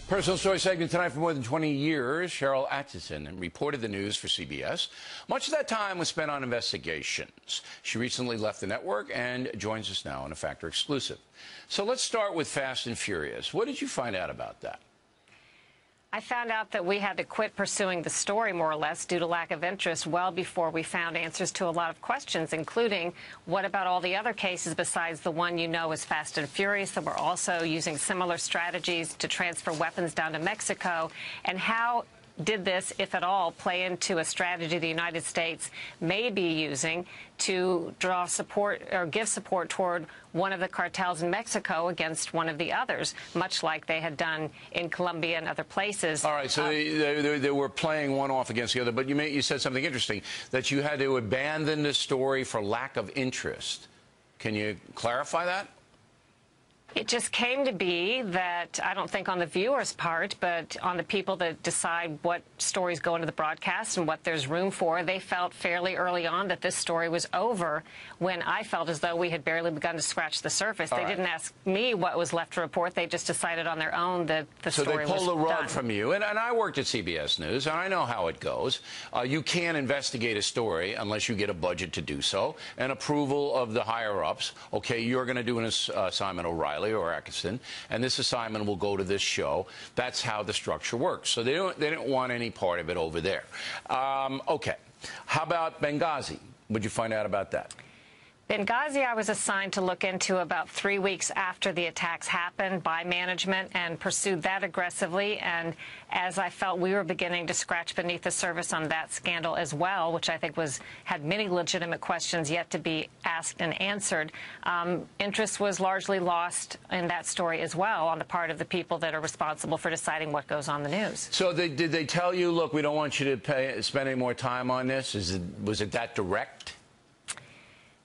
Personal Story segment tonight. For more than 20 years, Cheryl Attkisson reported the news for CBS. Much of that time was spent on investigations. She recently left the network and joins us now on a Factor exclusive. So let's start with Fast and Furious. What did you find out about that? I found out that we had to quit pursuing the story, more or less, due to lack of interest well before we found answers to a lot of questions, including what about all the other cases besides the one you know as Fast and Furious that were also using similar strategies to transfer weapons down to Mexico, and how did this, if at all, play into a strategy the United States may be using to draw support or give support toward one of the cartels in Mexico against one of the others, much like they had done in Colombia and other places. All right, so they were playing one off against the other, but you said something interesting, that you had to abandon the story for lack of interest. Can you clarify that? It just came to be that, I don't think on the viewer's part, but on the people that decide what stories go into the broadcast and what there's room for, they felt fairly early on that this story was over, when I felt as though we had barely begun to scratch the surface. They didn't ask me what was left to report. They just decided on their own that the story was done. So they pulled the rug from you. And I worked at CBS News, and I know how it goes. You can't investigate a story unless you get a budget to do so and approval of the higher-ups. Okay, you're going to do an assignment, O'Reilly or Attkisson, and this assignment will go to this show. That's how the structure works. So they didn't want any part of it over there. Okay. How about Benghazi? What did you find out about that? Benghazi, I was assigned to look into about 3 weeks after the attacks happened by management, and pursued that aggressively. And as I felt we were beginning to scratch beneath the surface on that scandal as well, which I think had many legitimate questions yet to be asked and answered, interest was largely lost in that story as well on the part of the people that are responsible for deciding what goes on the news. So did they tell you, look, we don't want you to spend any more time on this? Was it that direct?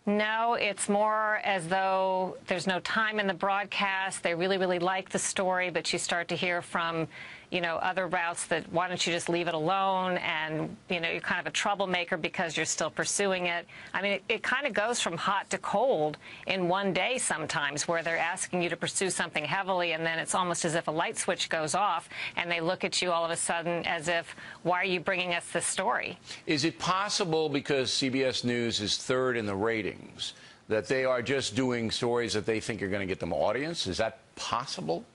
No, it's more as though there's no time in the broadcast. They really, really like the story, but you start to hear from, other routes that why don't you just leave it alone, and, you're kind of a troublemaker because you're still pursuing it. I mean, it kind of goes from hot to cold in one day sometimes, where they're asking you to pursue something heavily, and then it's almost as if a light switch goes off, and they look at you all of a sudden as if, why are you bringing us this story? Is it possible, because CBS News is third in the ratings, that they are just doing stories that they think are going to get them audience? Is that possible?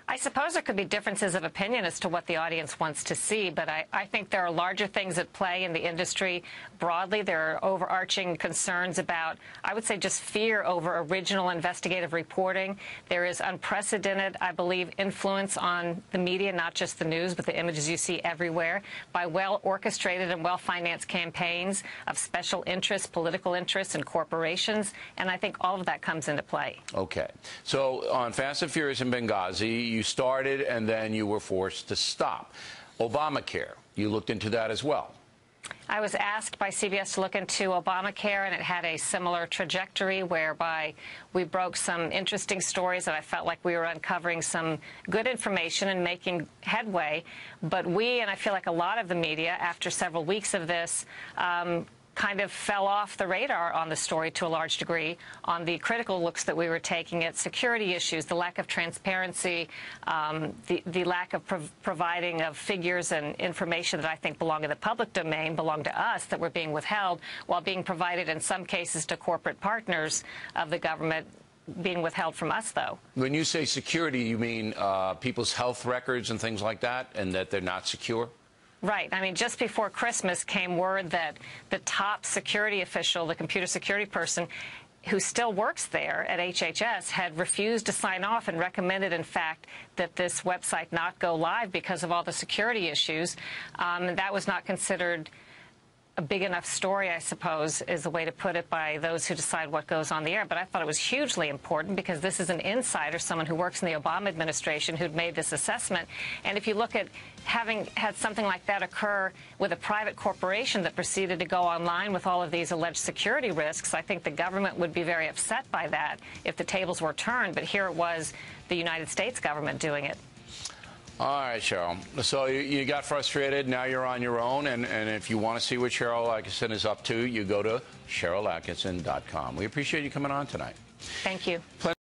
I suppose there could be differences of opinion as to what the audience wants to see, but I think there are larger things at play in the industry broadly. There are overarching concerns about, I would say, just fear over original investigative reporting. There is unprecedented, I believe, influence on the media, not just the news, but the images you see everywhere, by well-orchestrated and well-financed campaigns of special interests, political interests, and corporations, and I think all of that comes into play. Okay. So on Fast and Furious in Benghazi, you started and then you were forced to stop. Obamacare, you looked into that as well. I was asked by CBS to look into Obamacare, and it had a similar trajectory whereby we broke some interesting stories that I felt like we were uncovering some good information and making headway. But we, and I feel like a lot of the media, after several weeks of this, kind of fell off the radar on the story to a large degree, on the critical looks that we were taking at security issues, the lack of transparency, the lack of providing of figures and information that I think belong in the public domain, belong to us, that were being withheld, while being provided in some cases to corporate partners of the government, being withheld from us, though. When you say security, you mean people's health records and things like that, and that they're not secure? Right. I mean, just before Christmas came word that the top security official, the computer security person, who still works there at HHS, had refused to sign off and recommended, in fact, that this website not go live because of all the security issues. That was not considered a big enough story, I suppose, is the way to put it, by those who decide what goes on the air. But I thought it was hugely important, because this is an insider, someone who works in the Obama administration, who'd made this assessment. And if you look at having had something like that occur with a private corporation that proceeded to go online with all of these alleged security risks, I think the government would be very upset by that if the tables were turned. But here it was the United States government doing it. All right, Cheryl. So you got frustrated. Now you're on your own. And if you want to see what Cheryl Attkisson is up to, you go to CherylAttkisson.com. We appreciate you coming on tonight. Thank you.